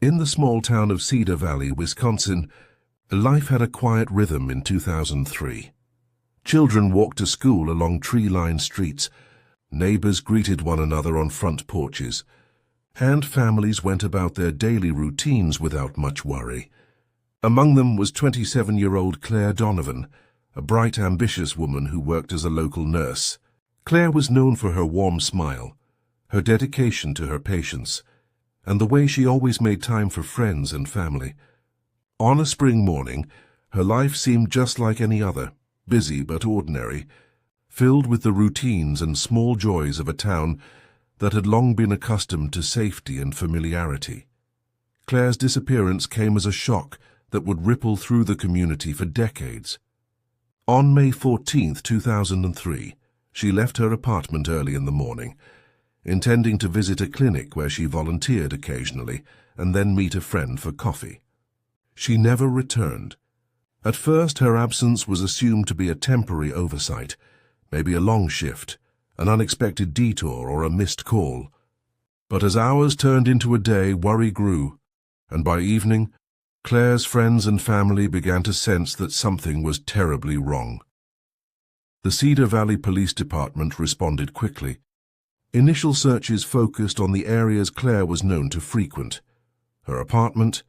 In the small town of Cedar Valley, Wisconsin, life had a quiet rhythm in 2003. Children walked to school along tree-lined streets. Neighbors greeted one another on front porches, and families went about their daily routines without much worry. Among them was 27-year-old Claire Donovan, a bright, ambitious woman who worked as a local nurse. Claire was known for her warm smile, her dedication to her patients, and the way she always made time for friends and family. On a spring morning, her life seemed just like any other, busy but ordinary, filled with the routines and small joys of a town that had long been accustomed to safety and familiarity. Claire's disappearance came as a shock that would ripple through the community for decades. On May 14, 2003, she left her apartment early in the morning, intending to visit a clinic where she volunteered occasionally and then meet a friend for coffee. She never returned. At first, her absence was assumed to be a temporary oversight, maybe a long shift, an unexpected detour, or a missed call. But as hours turned into a day, worry grew, and by evening, Claire's friends and family began to sense that something was terribly wrong. The Cedar Valley Police Department responded quickly. Initial searches focused on the areas Claire was known to frequent: her apartment,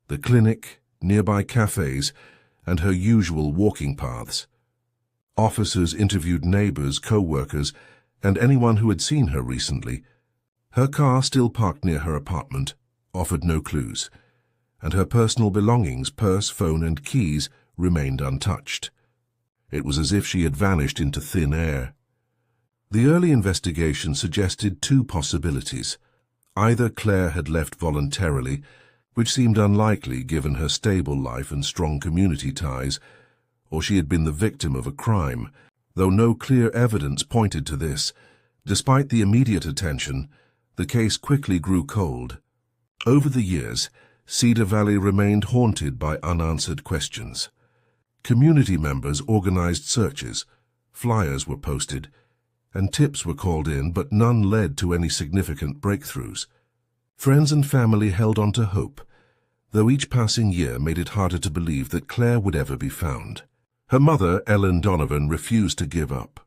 the clinic, nearby cafes, and her usual walking paths. Officers interviewed neighbors, co-workers, and anyone who had seen her recently. Her car, still parked near her apartment, offered no clues, and her personal belongings, purse, phone, and keys, remained untouched. It was as if she had vanished into thin air. The early investigation suggested two possibilities. Either Claire had left voluntarily, which seemed unlikely given her stable life and strong community ties, or she had been the victim of a crime, though no clear evidence pointed to this. Despite the immediate attention, the case quickly grew cold. Over the years, Cedar Valley remained haunted by unanswered questions. Community members organized searches, flyers were posted, and tips were called in, but none led to any significant breakthroughs. Friends and family held on to hope, though each passing year made it harder to believe that Claire would ever be found. Her mother, Claire Donovan, refused to give up.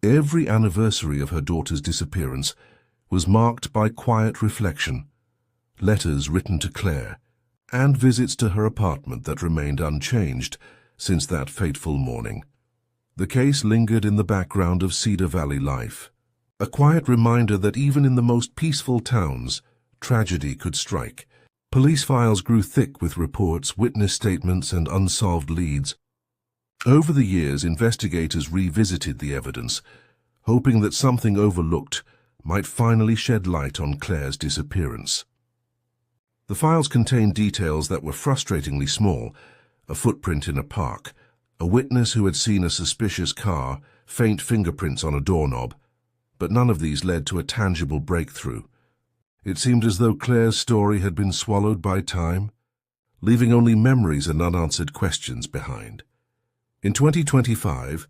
Every anniversary of her daughter's disappearance was marked by quiet reflection, letters written to Claire, and visits to her apartment that remained unchanged since that fateful morning. The case lingered in the background of Cedar Valley life, a quiet reminder that even in the most peaceful towns, tragedy could strike. Police files grew thick with reports, witness statements, and unsolved leads. Over the years, investigators revisited the evidence, hoping that something overlooked might finally shed light on Claire's disappearance. The files contained details that were frustratingly small: a footprint in a park, a witness who had seen a suspicious car, faint fingerprints on a doorknob, but none of these led to a tangible breakthrough. It seemed as though Claire's story had been swallowed by time, leaving only memories and unanswered questions behind. In 2025,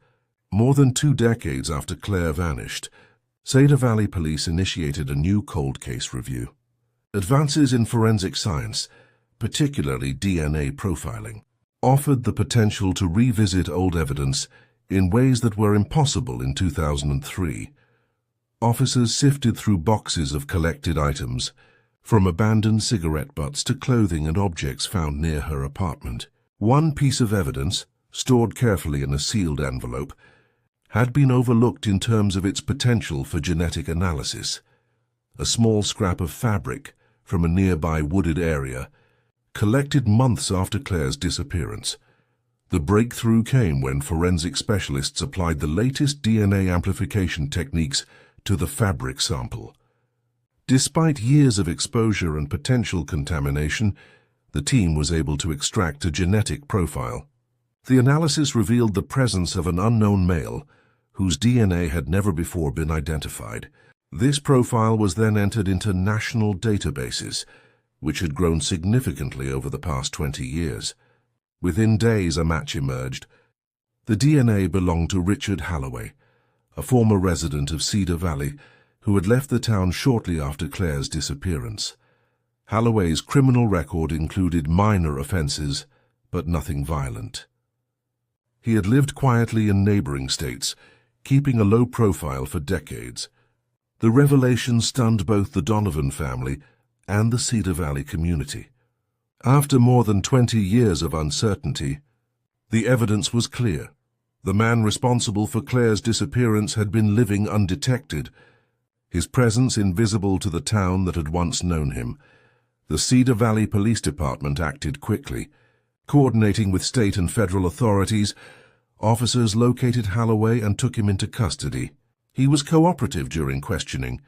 more than 2 decades after Claire vanished, Cedar Valley Police initiated a new cold case review. Advances in forensic science, particularly DNA profiling, offered the potential to revisit old evidence in ways that were impossible in 2003. Officers sifted through boxes of collected items, from abandoned cigarette butts to clothing and objects found near her apartment. One piece of evidence, stored carefully in a sealed envelope, had been overlooked in terms of its potential for genetic analysis: a small scrap of fabric from a nearby wooded area, collected months after Claire's disappearance. The breakthrough came when forensic specialists applied the latest DNA amplification techniques to the fabric sample. Despite years of exposure and potential contamination, the team was able to extract a genetic profile. The analysis revealed the presence of an unknown male whose DNA had never before been identified. This profile was then entered into national databases, which had grown significantly over the past 20 years. Within days, a match emerged. The DNA belonged to Richard Halloway, a former resident of Cedar Valley who had left the town shortly after Claire's disappearance. Halloway's criminal record included minor offenses, but nothing violent. He had lived quietly in neighboring states, keeping a low profile for decades. The revelation stunned both the Donovan family and the Cedar Valley community. After more than 20 years of uncertainty, the evidence was clear. The man responsible for Claire's disappearance had been living undetected, his presence invisible to the town that had once known him. The Cedar Valley Police Department acted quickly. Coordinating with state and federal authorities, officers located Halloway and took him into custody. He was cooperative during questioning,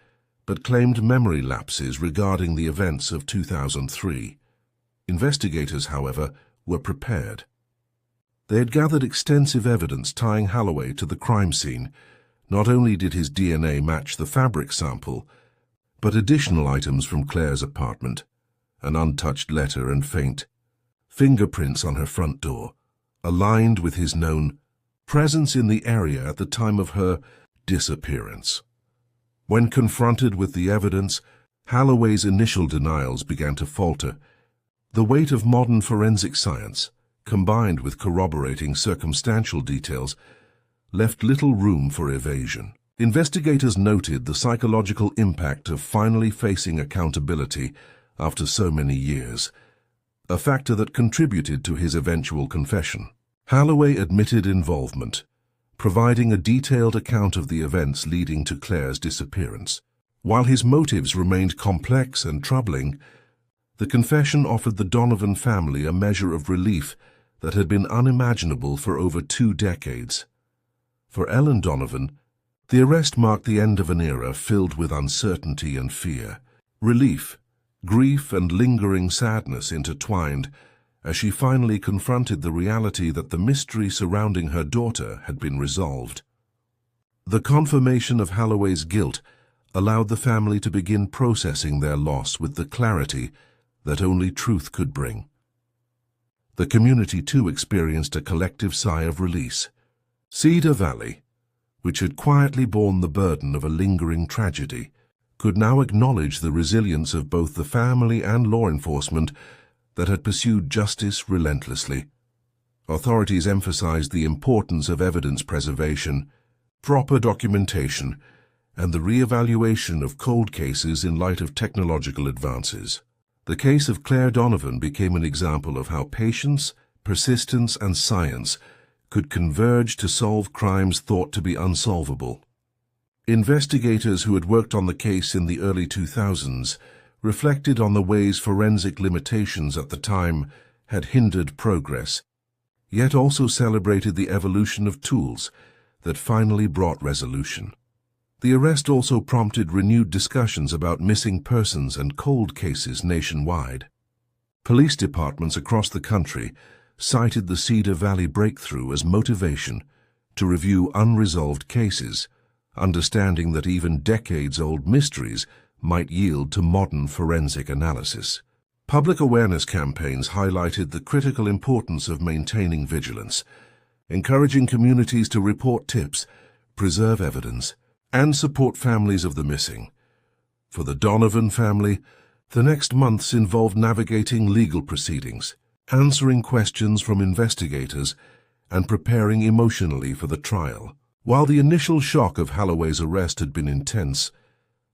but claimed memory lapses regarding the events of 2003. Investigators, however, were prepared. They had gathered extensive evidence tying Halloway to the crime scene. Not only did his DNA match the fabric sample, but additional items from Claire's apartment, an untouched letter and faint fingerprints on her front door, aligned with his known presence in the area at the time of her disappearance. When confronted with the evidence, Halloway's initial denials began to falter. The weight of modern forensic science, combined with corroborating circumstantial details, left little room for evasion. Investigators noted the psychological impact of finally facing accountability after so many years, a factor that contributed to his eventual confession. Halloway admitted involvement, providing a detailed account of the events leading to Claire's disappearance. While his motives remained complex and troubling, the confession offered the Donovan family a measure of relief that had been unimaginable for over 2 decades. For Ellen Donovan, the arrest marked the end of an era filled with uncertainty and fear. Relief, grief, and lingering sadness intertwined as she finally confronted the reality that the mystery surrounding her daughter had been resolved. The confirmation of Halloway's guilt allowed the family to begin processing their loss with the clarity that only truth could bring. The community too experienced a collective sigh of release. Cedar Valley, which had quietly borne the burden of a lingering tragedy, could now acknowledge the resilience of both the family and law enforcement that had pursued justice relentlessly. Authorities emphasized the importance of evidence preservation, proper documentation, and the re-evaluation of cold cases in light of technological advances. The case of Claire Donovan became an example of how patience, persistence, and science could converge to solve crimes thought to be unsolvable. Investigators who had worked on the case in the early 2000s reflected on the ways forensic limitations at the time had hindered progress, yet also celebrated the evolution of tools that finally brought resolution. The arrest also prompted renewed discussions about missing persons and cold cases nationwide. Police departments across the country cited the Cedar Valley breakthrough as motivation to review unresolved cases, understanding that even decades-old mysteries might yield to modern forensic analysis. Public awareness campaigns highlighted the critical importance of maintaining vigilance, encouraging communities to report tips, preserve evidence, and support families of the missing. For the Donovan family, the next months involved navigating legal proceedings, answering questions from investigators, and preparing emotionally for the trial. While the initial shock of Halloway's arrest had been intense,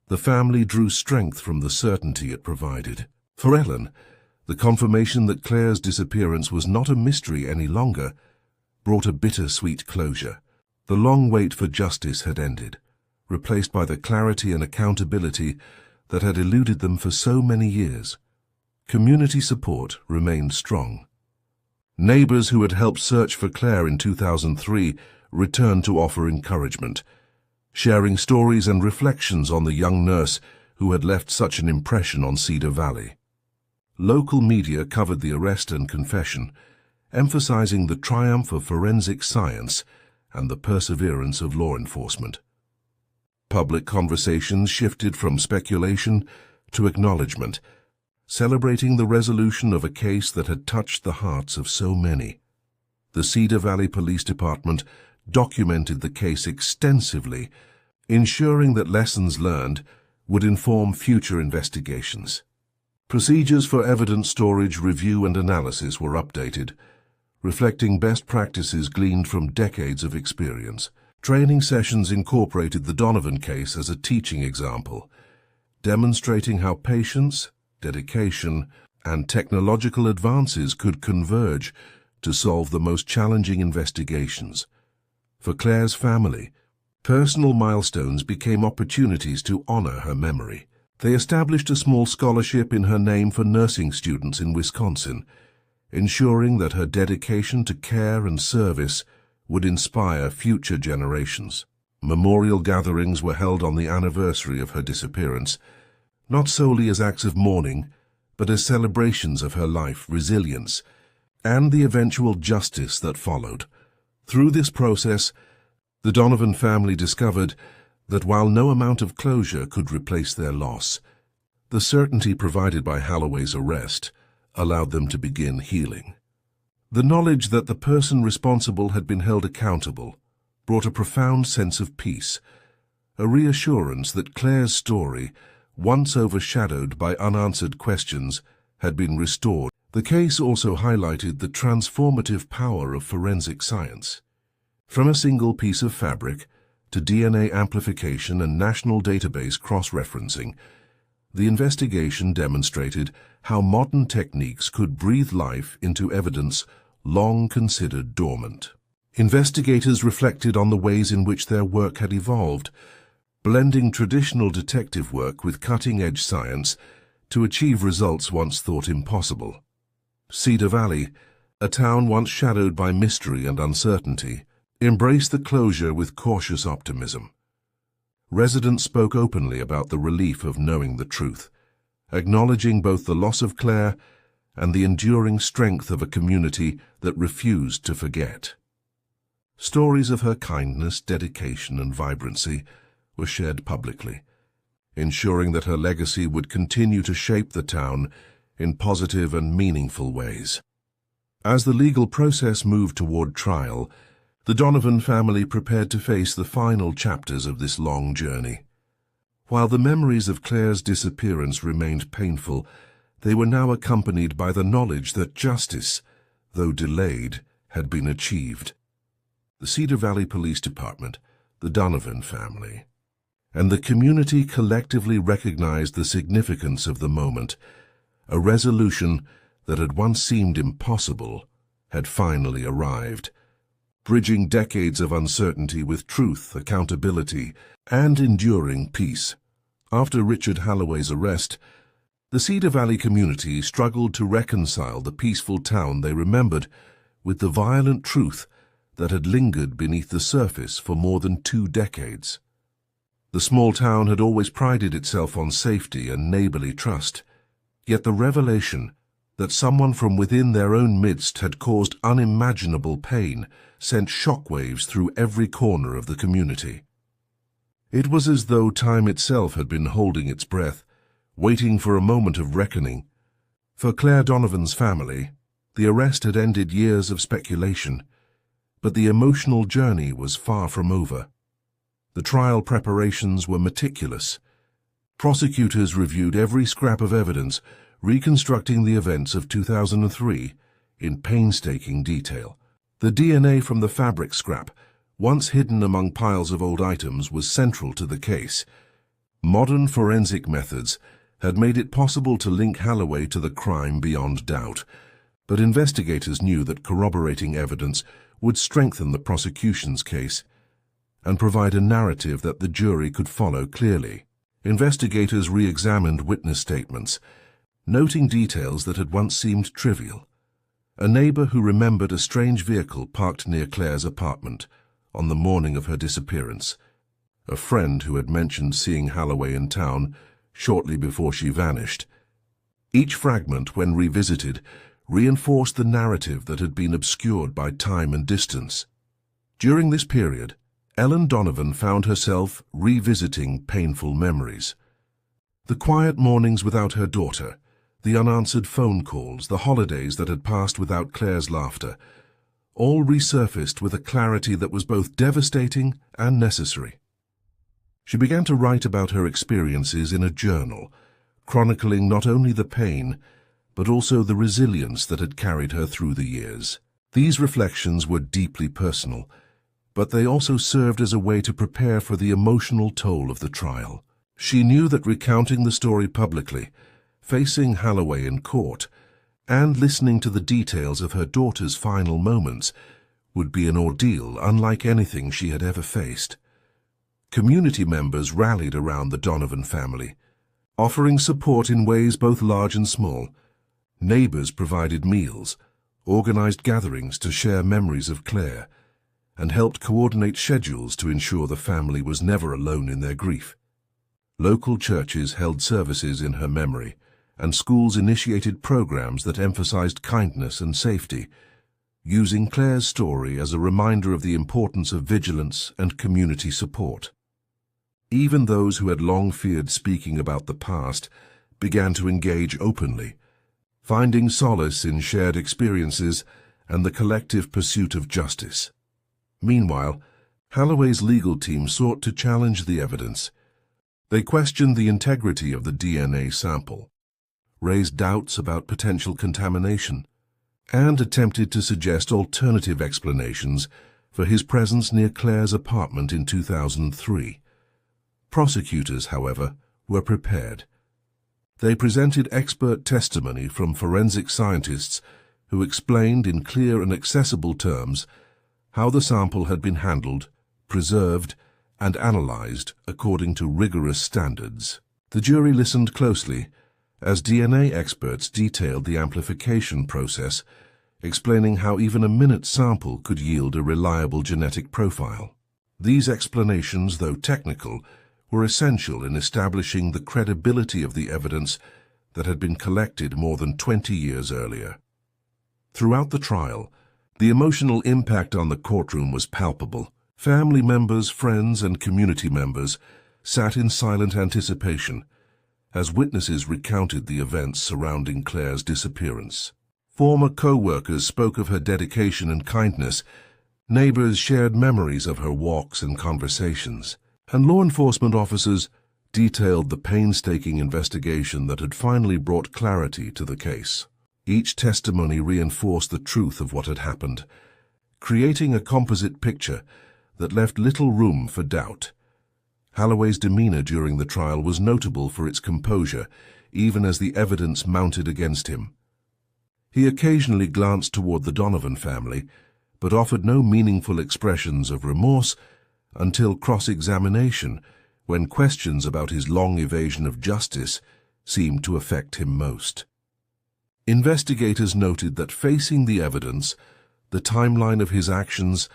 the family drew strength from the certainty it provided. For Ellen, the confirmation that Claire's disappearance was not a mystery any longer brought a bittersweet closure. The long wait for justice had ended, replaced by the clarity and accountability that had eluded them for so many years. Community support remained strong. Neighbors who had helped search for Claire in 2003 returned to offer encouragement, sharing stories and reflections on the young nurse who had left such an impression on Cedar Valley. Local media covered the arrest and confession, emphasizing the triumph of forensic science and the perseverance of law enforcement. Public conversations shifted from speculation to acknowledgement, celebrating the resolution of a case that had touched the hearts of so many. The Cedar Valley Police Department documented the case extensively, ensuring that lessons learned would inform future investigations. Procedures for evidence storage, review, and analysis were updated, reflecting best practices gleaned from decades of experience. Training sessions incorporated the Donovan case as a teaching example, demonstrating how patience, dedication, and technological advances could converge to solve the most challenging investigations. For Claire's family, personal milestones became opportunities to honor her memory. They established a small scholarship in her name for nursing students in Wisconsin, ensuring that her dedication to care and service would inspire future generations. Memorial gatherings were held on the anniversary of her disappearance, not solely as acts of mourning, but as celebrations of her life, resilience, and the eventual justice that followed. Through this process, the Donovan family discovered that while no amount of closure could replace their loss, the certainty provided by Halloway's arrest allowed them to begin healing. The knowledge that the person responsible had been held accountable brought a profound sense of peace, a reassurance that Claire's story, once overshadowed by unanswered questions, had been restored. The case also highlighted the transformative power of forensic science. From a single piece of fabric to DNA amplification and national database cross-referencing, the investigation demonstrated how modern techniques could breathe life into evidence long considered dormant. Investigators reflected on the ways in which their work had evolved, blending traditional detective work with cutting-edge science to achieve results once thought impossible. Cedar Valley, a town once shadowed by mystery and uncertainty, embraced the closure with cautious optimism. Residents spoke openly about the relief of knowing the truth, acknowledging both the loss of Claire and the enduring strength of a community that refused to forget. Stories of her kindness, dedication, and vibrancy were shared publicly, ensuring that her legacy would continue to shape the town in positive and meaningful ways. As the legal process moved toward trial, the Donovan family prepared to face the final chapters of this long journey. While the memories of Claire's disappearance remained painful, they were now accompanied by the knowledge that justice, though delayed, had been achieved. The Cedar Valley Police Department, the Donovan family, and the community collectively recognized the significance of the moment. A resolution that had once seemed impossible had finally arrived, bridging decades of uncertainty with truth, accountability, and enduring peace. After Richard Halloway's arrest, the Cedar Valley community struggled to reconcile the peaceful town they remembered with the violent truth that had lingered beneath the surface for more than 2 decades. The small town had always prided itself on safety and neighborly trust, yet the revelation that someone from within their own midst had caused unimaginable pain sent shockwaves through every corner of the community. It was as though time itself had been holding its breath, waiting for a moment of reckoning. For Claire Donovan's family, the arrest had ended years of speculation, but the emotional journey was far from over. The trial preparations were meticulous. Prosecutors reviewed every scrap of evidence, reconstructing the events of 2003 in painstaking detail. The DNA from the fabric scrap, once hidden among piles of old items, was central to the case. Modern forensic methods had made it possible to link Halloway to the crime beyond doubt, but investigators knew that corroborating evidence would strengthen the prosecution's case and provide a narrative that the jury could follow clearly. Investigators re-examined witness statements, noting details that had once seemed trivial. A neighbor who remembered a strange vehicle parked near Claire's apartment on the morning of her disappearance. A friend who had mentioned seeing Halloway in town shortly before she vanished. Each fragment, when revisited, reinforced the narrative that had been obscured by time and distance. During this period, Ellen Donovan found herself revisiting painful memories. The quiet mornings without her daughter, the unanswered phone calls, the holidays that had passed without Claire's laughter, all resurfaced with a clarity that was both devastating and necessary. She began to write about her experiences in a journal, chronicling not only the pain, but also the resilience that had carried her through the years. These reflections were deeply personal, but they also served as a way to prepare for the emotional toll of the trial. She knew that recounting the story publicly, facing Halloway in court, and listening to the details of her daughter's final moments would be an ordeal unlike anything she had ever faced. Community members rallied around the Donovan family, offering support in ways both large and small. Neighbors provided meals, organized gatherings to share memories of Claire, and helped coordinate schedules to ensure the family was never alone in their grief. Local churches held services in her memory, and schools initiated programs that emphasized kindness and safety, using Claire's story as a reminder of the importance of vigilance and community support. Even those who had long feared speaking about the past began to engage openly, finding solace in shared experiences and the collective pursuit of justice. Meanwhile, Halloway's legal team sought to challenge the evidence. They questioned the integrity of the DNA sample, raised doubts about potential contamination, and attempted to suggest alternative explanations for his presence near Claire's apartment in 2003. Prosecutors, however, were prepared. They presented expert testimony from forensic scientists who explained in clear and accessible terms how the sample had been handled, preserved, and analyzed according to rigorous standards. The jury listened closely as DNA experts detailed the amplification process, explaining how even a minute sample could yield a reliable genetic profile. These explanations, though technical, were essential in establishing the credibility of the evidence that had been collected more than 20 years earlier. Throughout the trial, the emotional impact on the courtroom was palpable. Family members, friends, and community members sat in silent anticipation as witnesses recounted the events surrounding Claire's disappearance. Former co-workers spoke of her dedication and kindness, neighbors shared memories of her walks and conversations, and law enforcement officers detailed the painstaking investigation that had finally brought clarity to the case. Each testimony reinforced the truth of what had happened, creating a composite picture that left little room for doubt. Halloway's demeanor during the trial was notable for its composure, even as the evidence mounted against him. He occasionally glanced toward the Donovan family, but offered no meaningful expressions of remorse until cross-examination, when questions about his long evasion of justice seemed to affect him most. Investigators noted that facing the evidence, the timeline of his actions,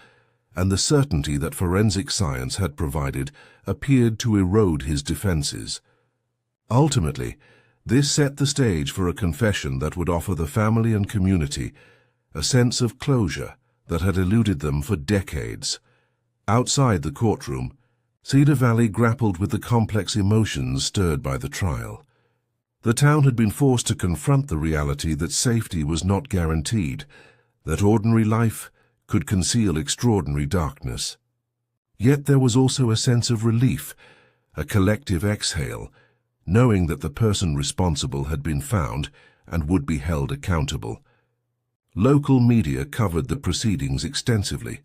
and the certainty that forensic science had provided appeared to erode his defenses. Ultimately, this set the stage for a confession that would offer the family and community a sense of closure that had eluded them for decades. Outside the courtroom, Cedar Valley grappled with the complex emotions stirred by the trial. The town had been forced to confront the reality that safety was not guaranteed, that ordinary life could conceal extraordinary darkness. Yet there was also a sense of relief, a collective exhale, knowing that the person responsible had been found and would be held accountable. Local media covered the proceedings extensively,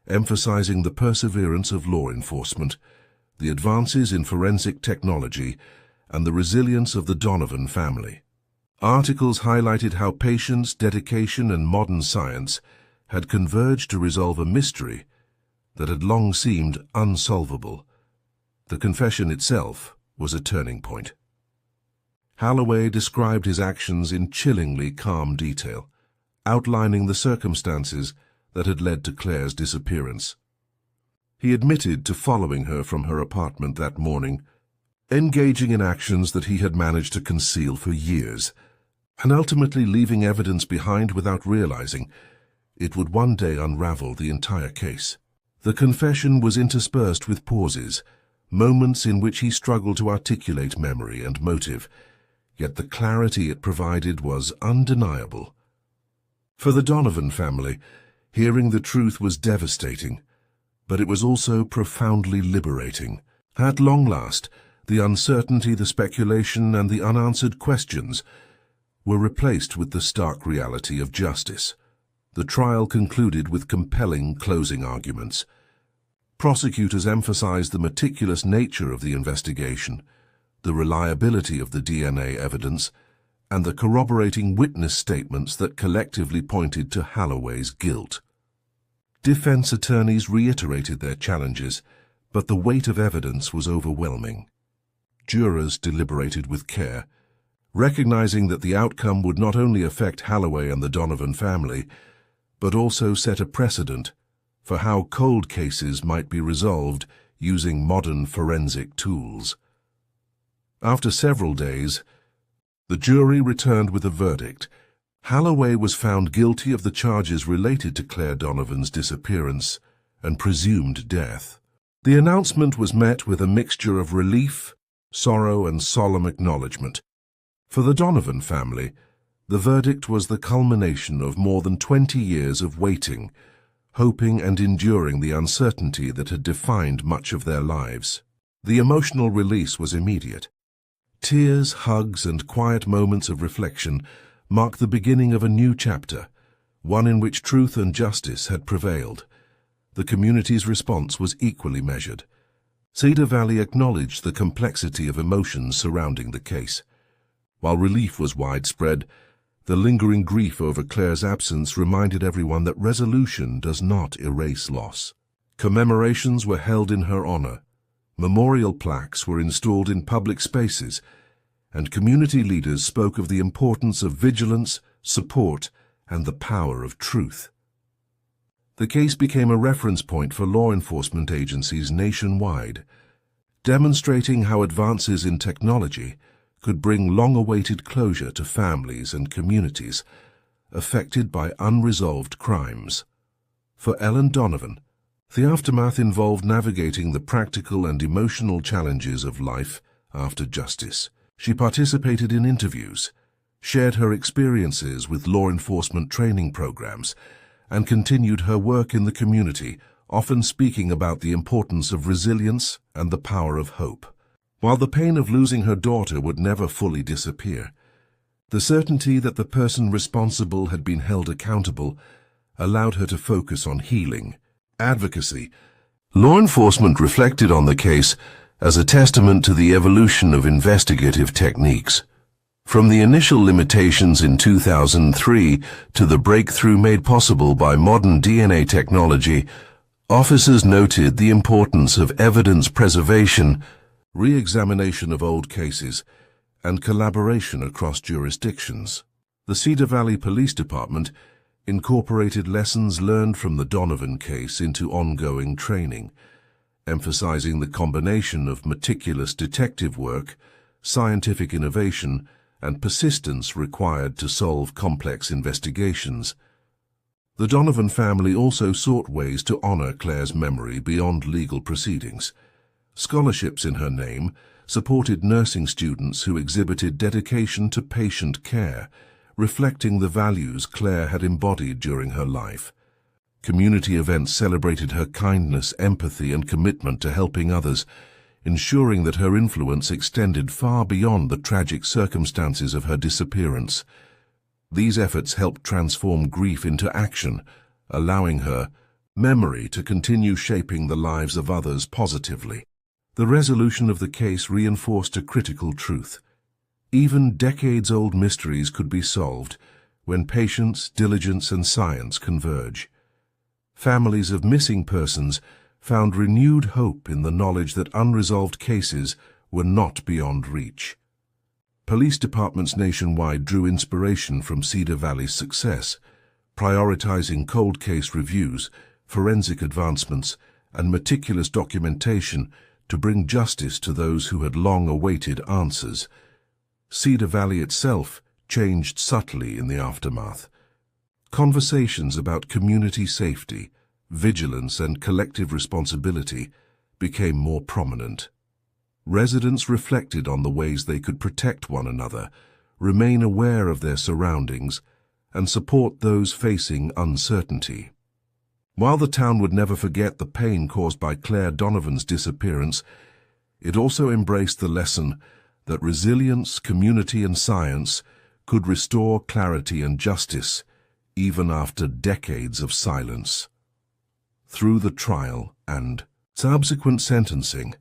emphasizing the perseverance of law enforcement, the advances in forensic technology, and the resilience of the Donovan family. Articles highlighted how patience, dedication, and modern science had converged to resolve a mystery that had long seemed unsolvable. The confession itself was a turning point. Halloway described his actions in chillingly calm detail, outlining the circumstances that had led to Claire's disappearance. He admitted to following her from her apartment that morning, engaging in actions that he had managed to conceal for years, and ultimately leaving evidence behind without realizing it would one day unravel the entire case. The confession was interspersed with pauses, moments in which he struggled to articulate memory and motive, yet the clarity it provided was undeniable. For the Donovan family, hearing the truth was devastating, but it was also profoundly liberating. At long last, The uncertainty, the speculation, and the unanswered questions were replaced with the stark reality of justice. The trial concluded with compelling closing arguments. Prosecutors emphasized the meticulous nature of the investigation, the reliability of the DNA evidence, and the corroborating witness statements that collectively pointed to Halloway's guilt. Defense attorneys reiterated their challenges, but the weight of evidence was overwhelming. Jurors deliberated with care, recognizing that the outcome would not only affect Halloway and the Donovan family, but also set a precedent for how cold cases might be resolved using modern forensic tools. After several days, the jury returned with a verdict. Halloway was found guilty of the charges related to Claire Donovan's disappearance and presumed death. The announcement was met with a mixture of relief, sorrow, and solemn acknowledgement. For the Donovan family, the verdict was the culmination of more than 20 years of waiting, hoping and enduring the uncertainty that had defined much of their lives. The emotional release was immediate. Tears, hugs, and quiet moments of reflection marked the beginning of a new chapter, one in which truth and justice had prevailed. The community's response was equally measured. Cedar Valley acknowledged the complexity of emotions surrounding the case. While relief was widespread, the lingering grief over Claire's absence reminded everyone that resolution does not erase loss. Commemorations were held in her honor. Memorial plaques were installed in public spaces, and community leaders spoke of the importance of vigilance, support, and the power of truth. The case became a reference point for law enforcement agencies nationwide, demonstrating how advances in technology could bring long-awaited closure to families and communities affected by unresolved crimes. For Ellen Donovan, the aftermath involved navigating the practical and emotional challenges of life after justice. She participated in interviews, shared her experiences with law enforcement training programs, and continued her work in the community, often speaking about the importance of resilience and the power of hope. While the pain of losing her daughter would never fully disappear, the certainty that the person responsible had been held accountable allowed her to focus on healing, advocacy. Law enforcement reflected on the case as a testament to the evolution of investigative techniques. From the initial limitations in 2003 to the breakthrough made possible by modern DNA technology, officers noted the importance of evidence preservation, re-examination of old cases, and collaboration across jurisdictions. The Cedar Valley Police Department incorporated lessons learned from the Donovan case into ongoing training, emphasizing the combination of meticulous detective work, scientific innovation, and persistence required to solve complex investigations. The Donovan family also sought ways to honor Claire's memory beyond legal proceedings. Scholarships in her name supported nursing students who exhibited dedication to patient care, reflecting the values Claire had embodied during her life. Community events celebrated her kindness, empathy, and commitment to helping others, ensuring that her influence extended far beyond the tragic circumstances of her disappearance. These efforts helped transform grief into action, allowing her memory to continue shaping the lives of others positively. The resolution of the case reinforced a critical truth. Even decades-old mysteries could be solved when patience, diligence, and science converge. Families of missing persons found renewed hope in the knowledge that unresolved cases were not beyond reach. Police departments nationwide drew inspiration from Cedar Valley's success, prioritizing cold case reviews, forensic advancements, and meticulous documentation to bring justice to those who had long awaited answers. Cedar Valley itself changed subtly in the aftermath. Conversations about community safety, vigilance, and collective responsibility became more prominent. Residents reflected on the ways they could protect one another, remain aware of their surroundings, and support those facing uncertainty. While the town would never forget the pain caused by Claire Donovan's disappearance, It also embraced the lesson that resilience, community, and science could restore clarity and justice even after decades of silence. Through the trial and subsequent sentencing,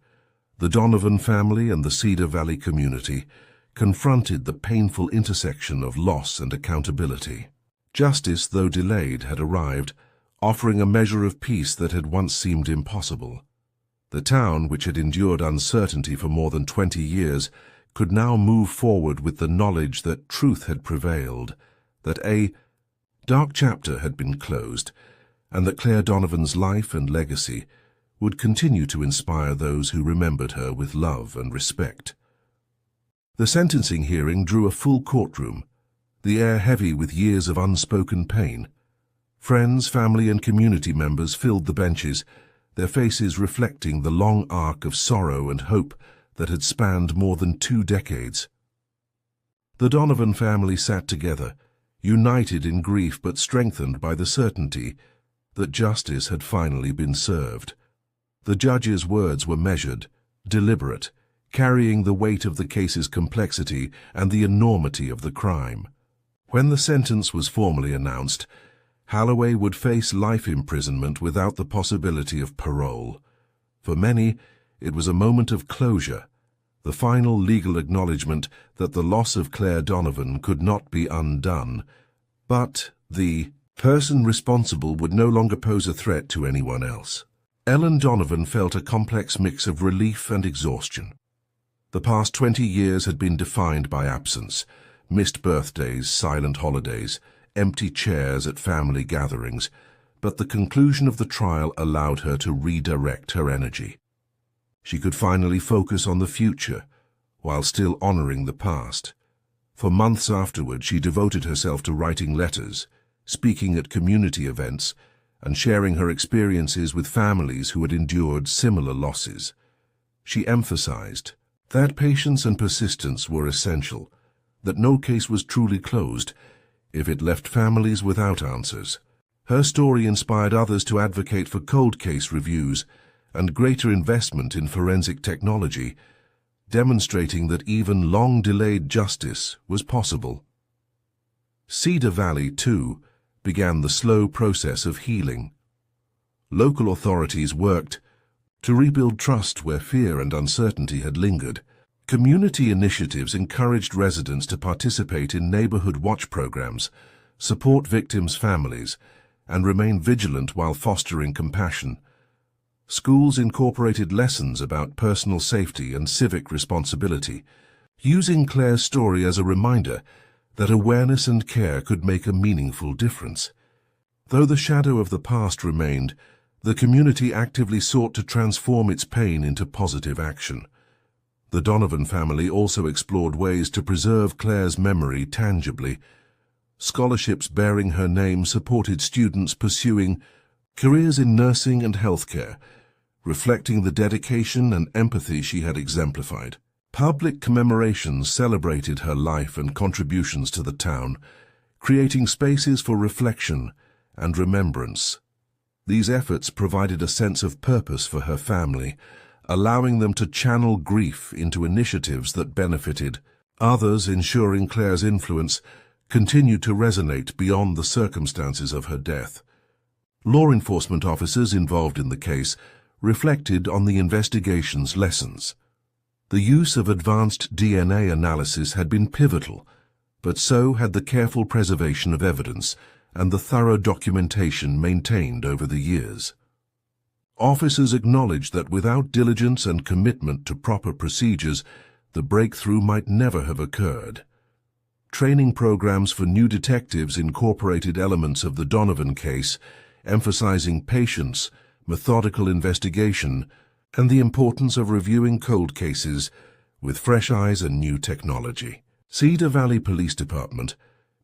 the Donovan family and the Cedar Valley community confronted the painful intersection of loss and accountability. Justice, though delayed, had arrived, offering a measure of peace that had once seemed impossible. The town, which had endured uncertainty for more than 20 years, could now move forward with the knowledge that truth had prevailed, that a dark chapter had been closed, and that Claire Donovan's life and legacy would continue to inspire those who remembered her with love and respect. The sentencing hearing drew a full courtroom, the air heavy with years of unspoken pain. Friends, family, and community members filled the benches, their faces reflecting the long arc of sorrow and hope that had spanned more than 2 decades. The Donovan family sat together, united in grief but strengthened by the certainty that justice had finally been served. The judge's words were measured, deliberate, carrying the weight of the case's complexity and the enormity of the crime. When the sentence was formally announced, Halloway would face life imprisonment without the possibility of parole. For many, it was a moment of closure, the final legal acknowledgement that the loss of Claire Donovan could not be undone, but the person responsible would no longer pose a threat to anyone else. Ellen Donovan felt a complex mix of relief and exhaustion. The past 20 years had been defined by absence, missed birthdays, silent holidays, empty chairs at family gatherings, but the conclusion of the trial allowed her to redirect her energy. She could finally focus on the future, while still honoring the past. For months afterward, she devoted herself to writing letters, speaking at community events, and sharing her experiences with families who had endured similar losses. She emphasized that patience and persistence were essential, that no case was truly closed if it left families without answers. Her story inspired others to advocate for cold case reviews and greater investment in forensic technology, demonstrating that even long-delayed justice was possible. Cedar Valley, too, began the slow process of healing. Local authorities worked to rebuild trust where fear and uncertainty had lingered. Community initiatives encouraged residents to participate in neighborhood watch programs, support victims' families, and remain vigilant while fostering compassion. Schools incorporated lessons about personal safety and civic responsibility, using Claire's story as a reminder that awareness and care could make a meaningful difference. Though the shadow of the past remained, the community actively sought to transform its pain into positive action. The Donovan family also explored ways to preserve Claire's memory tangibly. Scholarships bearing her name supported students pursuing careers in nursing and healthcare, reflecting the dedication and empathy she had exemplified. Public commemorations celebrated her life and contributions to the town, creating spaces for reflection and remembrance. These efforts provided a sense of purpose for her family, allowing them to channel grief into initiatives that benefited others, ensuring Claire's influence continued to resonate beyond the circumstances of her death. Law enforcement officers involved in the case reflected on the investigation's lessons. The use of advanced DNA analysis had been pivotal, but so had the careful preservation of evidence and the thorough documentation maintained over the years. Officers acknowledged that without diligence and commitment to proper procedures, the breakthrough might never have occurred. Training programs for new detectives incorporated elements of the Donovan case, emphasizing patience, methodical investigation, and the importance of reviewing cold cases with fresh eyes and new technology. Cedar Valley Police Department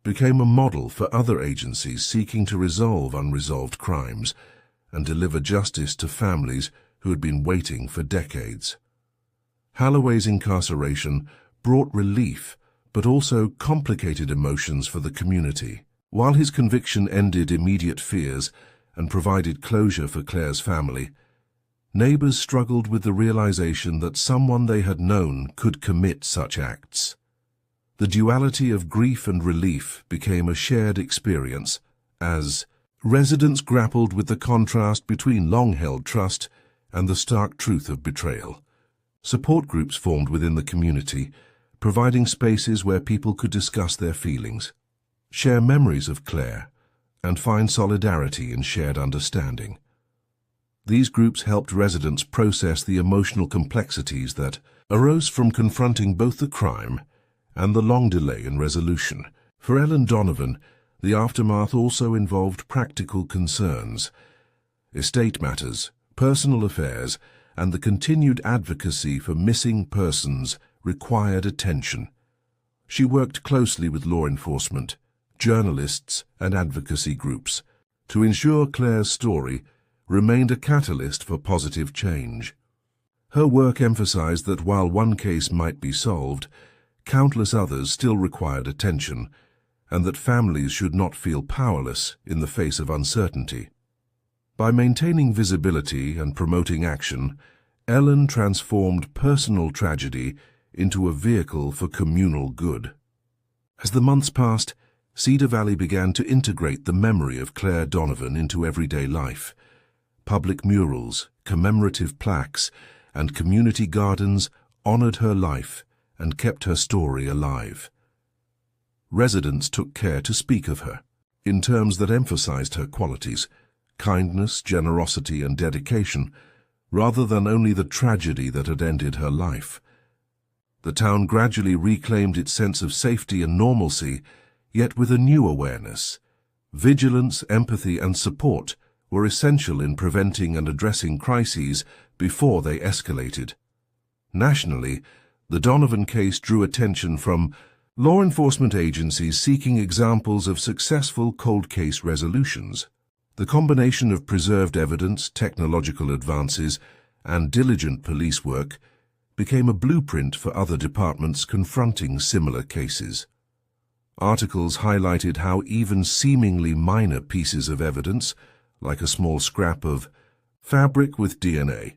became a model for other agencies seeking to resolve unresolved crimes and deliver justice to families who had been waiting for decades. Halloway's incarceration brought relief, but also complicated emotions for the community. While his conviction ended immediate fears and provided closure for Claire's family, Neighbors struggled with the realization that someone they had known could commit such acts. The duality of grief and relief became a shared experience as residents grappled with the contrast between long-held trust and the stark truth of betrayal. Support groups formed within the community, providing spaces where people could discuss their feelings, share memories of Claire, and find solidarity in shared understanding. These groups helped residents process the emotional complexities that arose from confronting both the crime and the long delay in resolution. For Ellen Donovan, the aftermath also involved practical concerns, estate matters, personal affairs, and the continued advocacy for missing persons required attention. She worked closely with law enforcement, journalists, and advocacy groups to ensure Claire's story remained a catalyst for positive change. Her work emphasized that while one case might be solved, countless others still required attention, and that families should not feel powerless in the face of uncertainty. By maintaining visibility and promoting action, Ellen transformed personal tragedy into a vehicle for communal good. As the months passed, Cedar Valley began to integrate the memory of Claire Donovan into everyday life. Public murals, commemorative plaques, and community gardens honored her life and kept her story alive. Residents took care to speak of her in terms that emphasized her qualities, kindness, generosity, and dedication, rather than only the tragedy that had ended her life. The town gradually reclaimed its sense of safety and normalcy, yet with a new awareness. Vigilance, empathy, and support were essential in preventing and addressing crises before they escalated. Nationally, the Donovan case drew attention from law enforcement agencies seeking examples of successful cold case resolutions. The combination of preserved evidence, technological advances, and diligent police work became a blueprint for other departments confronting similar cases. Articles highlighted how even seemingly minor pieces of evidence, like a small scrap of fabric with DNA,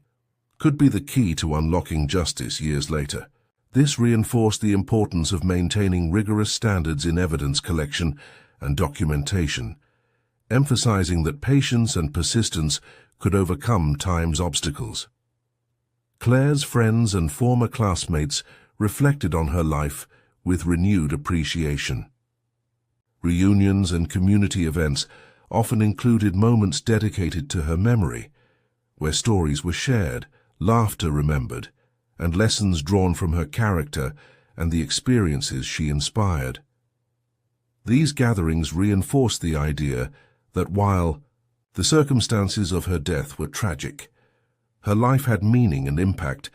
could be the key to unlocking justice years later. This reinforced the importance of maintaining rigorous standards in evidence collection and documentation, emphasizing that patience and persistence could overcome time's obstacles. Claire's friends and former classmates reflected on her life with renewed appreciation. Reunions and community events often included moments dedicated to her memory, where stories were shared, laughter remembered, and lessons drawn from her character and the experiences she inspired. These gatherings reinforced the idea that while the circumstances of her death were tragic, her life had meaning and impact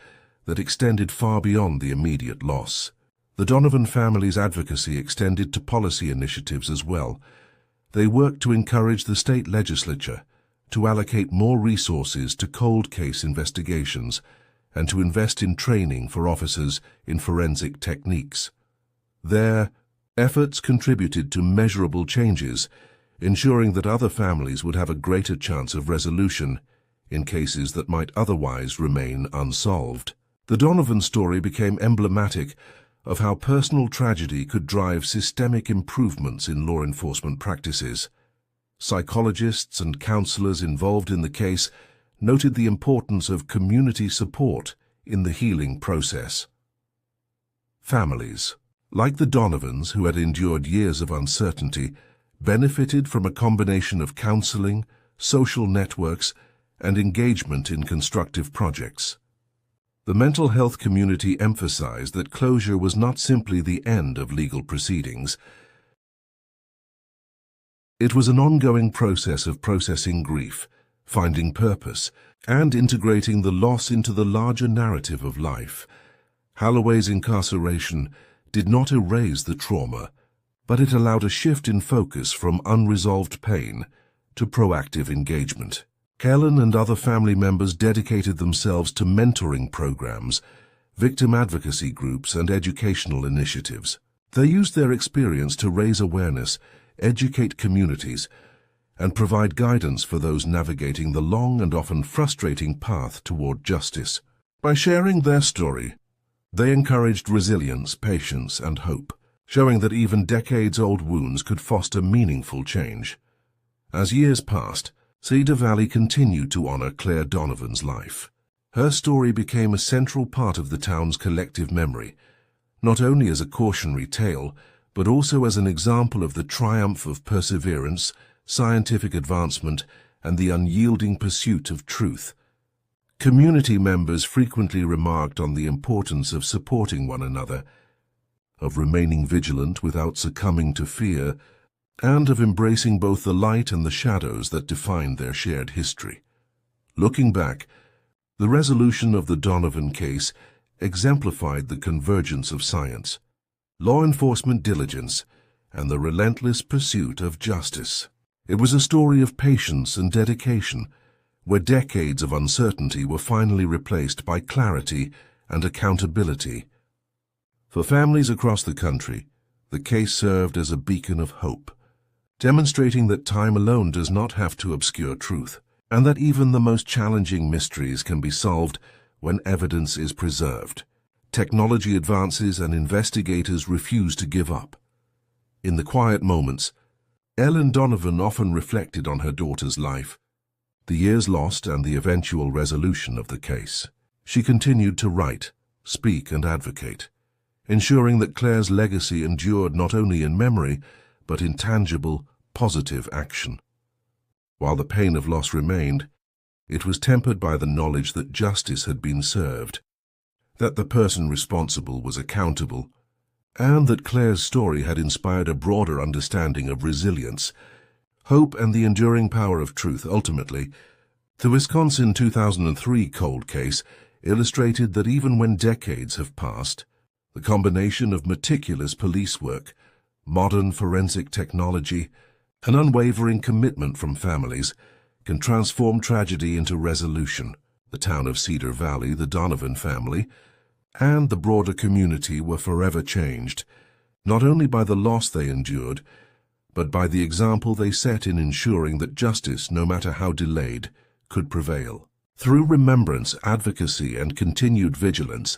that extended far beyond the immediate loss. The Donovan family's advocacy extended to policy initiatives as well. They worked to encourage the state legislature to allocate more resources to cold case investigations and to invest in training for officers in forensic techniques. Their efforts contributed to measurable changes, ensuring that other families would have a greater chance of resolution in cases that might otherwise remain unsolved. The Donovan story became emblematic of how personal tragedy could drive systemic improvements in law enforcement practices. Psychologists and counselors involved in the case noted the importance of community support in the healing process. Families, like the Donovans, who had endured years of uncertainty, benefited from a combination of counseling, social networks, and engagement in constructive projects. The mental health community emphasized that closure was not simply the end of legal proceedings. It was an ongoing process of processing grief, finding purpose, and integrating the loss into the larger narrative of life. Halloway's incarceration did not erase the trauma, but it allowed a shift in focus from unresolved pain to proactive engagement. Kellen and other family members dedicated themselves to mentoring programs, victim advocacy groups, and educational initiatives. They used their experience to raise awareness, educate communities, and provide guidance for those navigating the long and often frustrating path toward justice. By sharing their story, they encouraged resilience, patience, and hope, showing that even decades-old wounds could foster meaningful change. As years passed, Cedar Valley continued to honor Claire Donovan's life. Her story became a central part of the town's collective memory, not only as a cautionary tale, but also as an example of the triumph of perseverance, scientific advancement, and the unyielding pursuit of truth. Community members frequently remarked on the importance of supporting one another, of remaining vigilant without succumbing to fear, and of embracing both the light and the shadows that defined their shared history. Looking back, the resolution of the Donovan case exemplified the convergence of science, law enforcement diligence, and the relentless pursuit of justice. It was a story of patience and dedication, where decades of uncertainty were finally replaced by clarity and accountability. For families across the country, the case served as a beacon of hope, demonstrating that time alone does not have to obscure truth, and that even the most challenging mysteries can be solved when evidence is preserved. Technology advances and investigators refuse to give up. In the quiet moments, Ellen Donovan often reflected on her daughter's life, the years lost and the eventual resolution of the case. She continued to write, speak, and advocate, ensuring that Claire's legacy endured not only in memory, but in tangible, positive action. While the pain of loss remained, it was tempered by the knowledge that justice had been served, that the person responsible was accountable, and that Claire's story had inspired a broader understanding of resilience, hope, and the enduring power of truth. Ultimately, the Wisconsin 2003 cold case illustrated that even when decades have passed, the combination of meticulous police work, modern forensic technology, and unwavering commitment from families can transform tragedy into resolution. The town of Cedar Valley, the Donovan family, and the broader community were forever changed, not only by the loss they endured, but by the example they set in ensuring that justice, no matter how delayed, could prevail. Through remembrance, advocacy, and continued vigilance,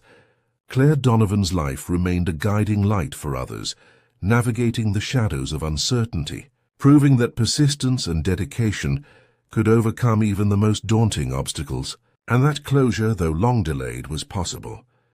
Claire Donovan's life remained a guiding light for others, navigating the shadows of uncertainty, proving that persistence and dedication could overcome even the most daunting obstacles, and that closure, though long delayed, was possible.